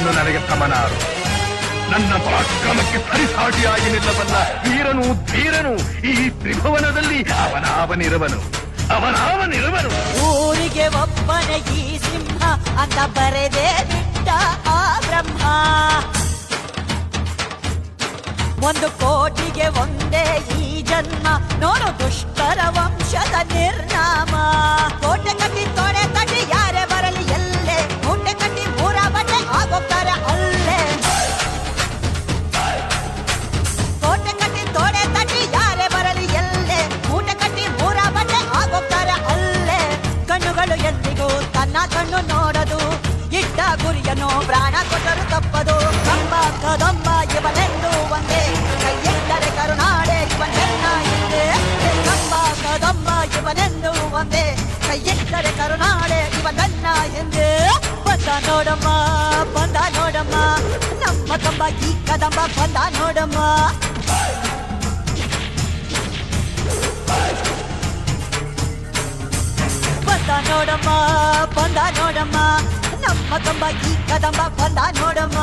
ಇನ್ನು ನನಗೆ ಸಮನಾರು. ನನ್ನ ಪರಾಕ್ರಮಕ್ಕೆ ಸರಿಸಾಟಿಯಾಗಿ ನಿಲ್ಲಬಲ್ಲ ವೀರನು ಧೀರನು ಈ ತ್ರಿಭುವನದಲ್ಲಿ ಅವನಾವನಿರುವನು. ಊರಿಗೆ ಒಬ್ಬನೇ ಈ ಸಿಂಹ ಅಂತ ಬರೆದೇ ಬಿಟ್ಟ ಆ ಬ್ರಹ್ಮ. 1 ಕೋಟಿಗೆ ಒಂದೇ ಈ ಜನ್ಮ, ನೋಡು ದುಷ್ಟರ ವಂಶದ ನಿರ್ನಾಮ. ಕೋಟೆ ಕಟ್ಟಿ ತೊಡೆ ತಟ್ಟಿ ಯಾರೇ ಬರಲಿ ಎಲ್ಲೇ, ಮೂಟೆ ಕಟ್ಟಿ 3 ಬಟ್ಟೆ ಆಗೋಗ್ತಾರೆ ಅಲ್ಲೇ. ಕೋಟೆ ಕಟ್ಟಿ ತೊಡೆ ತಟ್ಟಿ ಯಾರೇ ಬರಲಿ ಎಲ್ಲೇ, ಮೂಟೆ ಕಟ್ಟಿ 3 ಬಟ್ಟೆ ಆಗೋಗ್ತಾರೆ ಅಲ್ಲೇ. ಕಣ್ಣುಗಳು ಎಂದಿಗೂ ತನ್ನ ಕಣ್ಣು ನೋಡದು, ಇಟ್ಟ ಗುರಿಯನ್ನು ಪ್ರಾಣ ಕೊಟ್ಟರು ತಪ್ಪದು. ಕಂಬ ಕದಂಬ ಇವನೆಂದು ಒಂದೇ, ಕೈಯಿಟ್ಟರೆ ಕರುನಾಡೆ ಇವನೆನ್ನ ಹಿಂದೆ. ಕಂಬ ಕದಂಬ ಇವನೆಂದು ಒಂದೇ, ಕೈಯಿಟ್ಟರೆ ಕರುನಾಡೆ ಇವನನ್ನ ಹಿಂದೆ. ಬಂದ ನೋಡಮ್ಮ ಬಂದ ನೋಡಮ್ಮ, ನಮ್ಮ ಕಂಬ ಈ ಕದಂಬ ಬಂದ ನೋಡಮ್ಮ. ಬಂದ ನೋಡಮ್ಮ ಬಂದ ನೋಡಮ್ಮ, ನಮ್ಮ ಕಂಬ ಈ ಕದಂಬ ಬಂದ ನೋಡಮ್ಮ.